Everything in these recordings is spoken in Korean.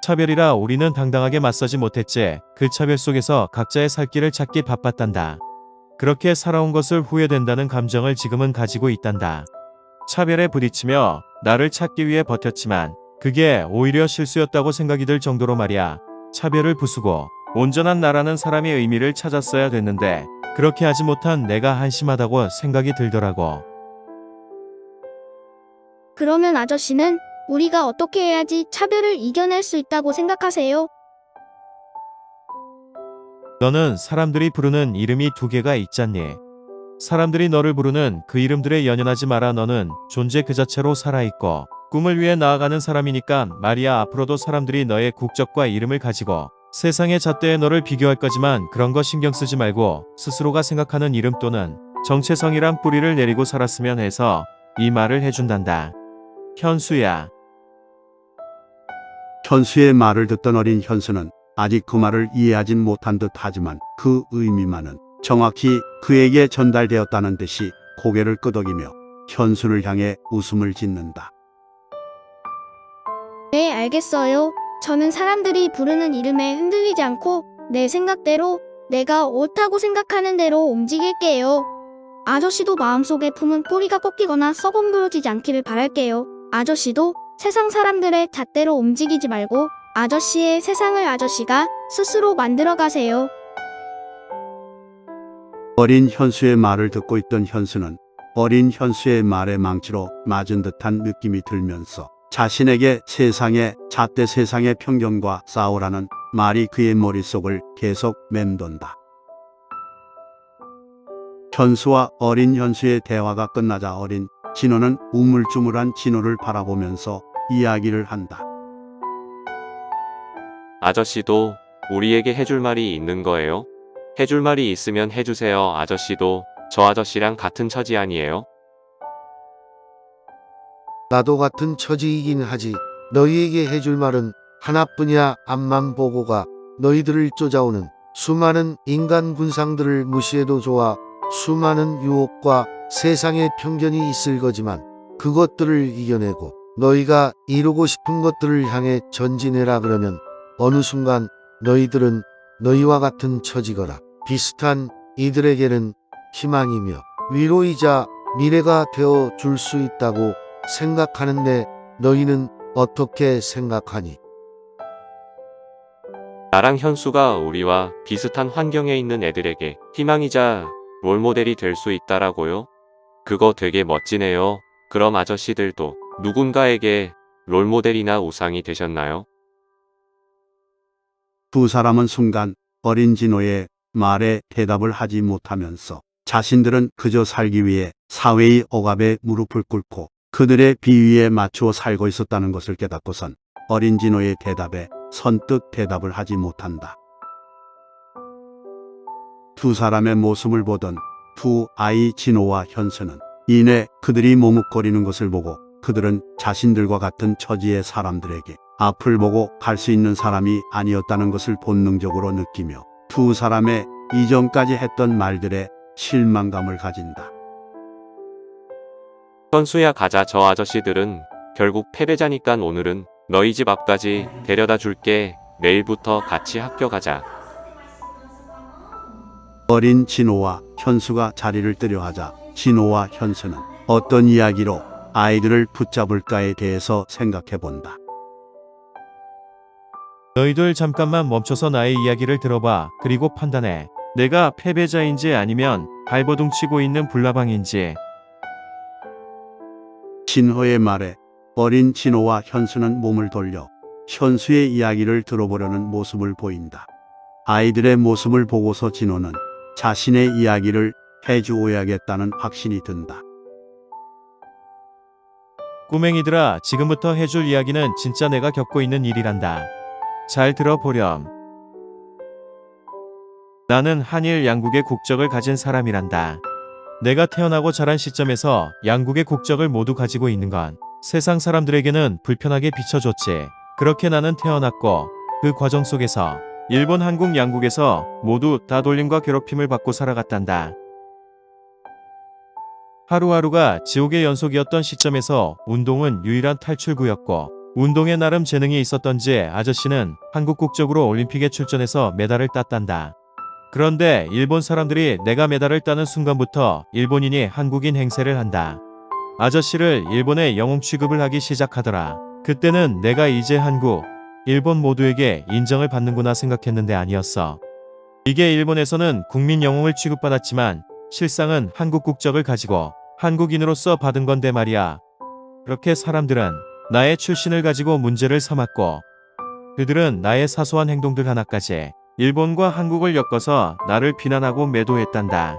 차별이라 우리는 당당하게 맞서지 못했지. 그 차별 속에서 각자의 살 길을 찾기 바빴단다. 그렇게 살아온 것을 후회된다는 감정을 지금은 가지고 있단다. 차별에 부딪히며 나를 찾기 위해 버텼지만 그게 오히려 실수였다고 생각이 들 정도로 말이야. 차별을 부수고 온전한 나라는 사람의 의미를 찾았어야 됐는데 그렇게 하지 못한 내가 한심하다고 생각이 들더라고. 그러면 아저씨는 우리가 어떻게 해야지 차별을 이겨낼 수 있다고 생각하세요? 너는 사람들이 부르는 이름이 두 개가 있잖니. 사람들이 너를 부르는 그 이름들에 연연하지 마라. 너는 존재 그 자체로 살아있고 꿈을 위해 나아가는 사람이니까 말이야. 앞으로도 사람들이 너의 국적과 이름을 가지고 세상의 잣대에 너를 비교할 거지만 그런 거 신경 쓰지 말고 스스로가 생각하는 이름 또는 정체성이란 뿌리를 내리고 살았으면 해서 이 말을 해준단다. 현수야. 현수의 말을 듣던 어린 현수는 아직 그 말을 이해하진 못한 듯 하지만 그 의미만은 정확히 그에게 전달되었다는 듯이 고개를 끄덕이며 현수를 향해 웃음을 짓는다. 네, 알겠어요. 저는 사람들이 부르는 이름에 흔들리지 않고 내 생각대로 내가 옳다고 생각하는 대로 움직일게요. 아저씨도 마음속에 품은 뿌리가 꺾이거나 썩어물어지지 않기를 바랄게요. 아저씨도 세상 사람들의 잣대로 움직이지 말고 아저씨의 세상을 아저씨가 스스로 만들어 가세요. 어린 현수의 말을 듣고 있던 현수는 어린 현수의 말에 망치로 맞은 듯한 느낌이 들면서 자신에게 세상의 잣대 세상의 편견과 싸우라는 말이 그의 머릿속을 계속 맴돈다. 현수와 어린 현수의 대화가 끝나자 어린 진호는 우물쭈물한 진호를 바라보면서 이야기를 한다. 아저씨도 우리에게 해줄 말이 있는 거예요? 해줄 말이 있으면 해주세요. 아저씨도 저 아저씨랑 같은 처지 아니에요? 나도 같은 처지이긴 하지. 너희에게 해줄 말은 하나뿐이야. 앞만 보고 가. 너희들을 쫓아오는 수많은 인간 군상들을 무시해도 좋아. 수많은 유혹과 세상의 편견이 있을 거지만 그것들을 이겨내고 너희가 이루고 싶은 것들을 향해 전진해라. 그러면 어느 순간 너희들은 너희와 같은 처지거나 비슷한 이들에게는 희망이며 위로이자 미래가 되어 줄 수 있다고 생각하는데 너희는 어떻게 생각하니? 나랑 현수가 우리와 비슷한 환경에 있는 애들에게 희망이자 롤모델이 될 수 있다라고요? 그거 되게 멋지네요. 그럼 아저씨들도 누군가에게 롤모델이나 우상이 되셨나요? 두 사람은 순간 어린 진호의 말에 대답을 하지 못하면서 자신들은 그저 살기 위해 사회의 억압에 무릎을 꿇고 그들의 비위에 맞추어 살고 있었다는 것을 깨닫고선 어린 진호의 대답에 선뜻 대답을 하지 못한다. 두 사람의 모습을 보던 두 아이 진호와 현수는 이내 그들이 머뭇거리는 것을 보고 그들은 자신들과 같은 처지의 사람들에게 앞을 보고 갈 수 있는 사람이 아니었다는 것을 본능적으로 느끼며 두 사람의 이전까지 했던 말들에 실망감을 가진다. 현수야 가자. 저 아저씨들은 결국 패배자니깐 오늘은 너희 집 앞까지 데려다 줄게. 내일부터 같이 학교 가자. 어린 진호와 현수가 자리를 뜨려 하자 진호와 현수는 어떤 이야기로 아이들을 붙잡을까에 대해서 생각해 본다. 너희들 잠깐만 멈춰서 나의 이야기를 들어봐. 그리고 판단해. 내가 패배자인지 아니면 발버둥 치고 있는 불나방인지. 진호의 말에 어린 진호와 현수는 몸을 돌려 현수의 이야기를 들어보려는 모습을 보인다. 아이들의 모습을 보고서 진호는 자신의 이야기를 해주어야겠다는 확신이 든다. 꼬맹이들아, 지금부터 해줄 이야기는 진짜 내가 겪고 있는 일이란다. 잘 들어보렴. 나는 한일 양국의 국적을 가진 사람이란다. 내가 태어나고 자란 시점에서 양국의 국적을 모두 가지고 있는 건 세상 사람들에게는 불편하게 비춰줬지. 그렇게 나는 태어났고 그 과정 속에서 일본, 한국 양국에서 모두 다 돌림과 괴롭힘을 받고 살아갔단다. 하루하루가 지옥의 연속이었던 시점에서 운동은 유일한 탈출구였고 운동에 나름 재능이 있었던지 아저씨는 한국 국적으로 올림픽에 출전해서 메달을 땄단다. 그런데 일본 사람들이 내가 메달을 따는 순간부터 일본인이 한국인 행세를 한다. 아저씨를 일본에 영웅 취급을 하기 시작하더라. 그때는 내가 이제 한국, 일본 모두에게 인정을 받는구나 생각했는데 아니었어. 이게 일본에서는 국민 영웅을 취급받았지만 실상은 한국 국적을 가지고 한국인으로서 받은 건데 말이야. 그렇게 사람들은 나의 출신을 가지고 문제를 삼았고 그들은 나의 사소한 행동들 하나까지 일본과 한국을 엮어서 나를 비난하고 매도했단다.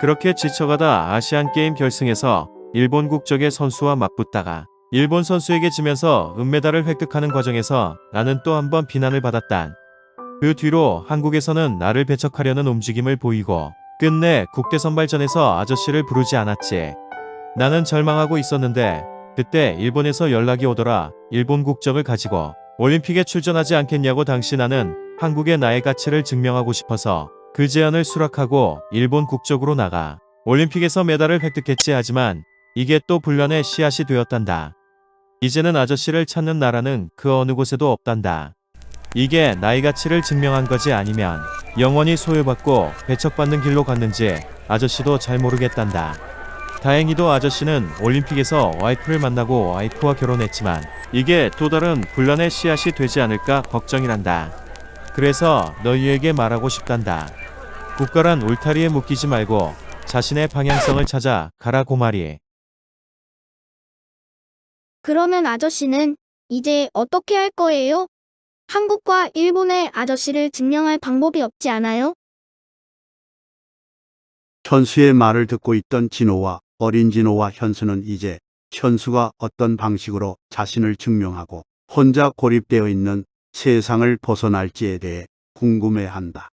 그렇게 지쳐가다 아시안게임 결승에서 일본 국적의 선수와 맞붙다가 일본 선수에게 지면서 은메달을 획득하는 과정에서 나는 또 한 번 비난을 받았단. 그 뒤로 한국에서는 나를 배척하려는 움직임을 보이고 끝내 국대 선발전에서 아저씨를 부르지 않았지. 나는 절망하고 있었는데 그때 일본에서 연락이 오더라. 일본 국적을 가지고 올림픽에 출전하지 않겠냐고. 당시 나는 한국의 나의 가치를 증명하고 싶어서 그 제안을 수락하고 일본 국적으로 나가 올림픽에서 메달을 획득했지. 하지만 이게 또 분란의 씨앗이 되었단다. 이제는 아저씨를 찾는 나라는 그 어느 곳에도 없단다. 이게 나의 가치를 증명한 거지 아니면 영원히 소외받고 배척받는 길로 갔는지 아저씨도 잘 모르겠단다. 다행히도 아저씨는 올림픽에서 와이프를 만나고 와이프와 결혼했지만 이게 또 다른 분란의 씨앗이 되지 않을까 걱정이란다. 그래서 너희에게 말하고 싶단다. 국가란 울타리에 묶이지 말고 자신의 방향성을 찾아 가라고 말이. 그러면 아저씨는 이제 어떻게 할 거예요? 한국과 일본의 아저씨를 증명할 방법이 없지 않아요? 현수의 말을 듣고 있던 진호와 어린 진호와 현수는 이제 현수가 어떤 방식으로 자신을 증명하고 혼자 고립되어 있는 세상을 벗어날지에 대해 궁금해한다.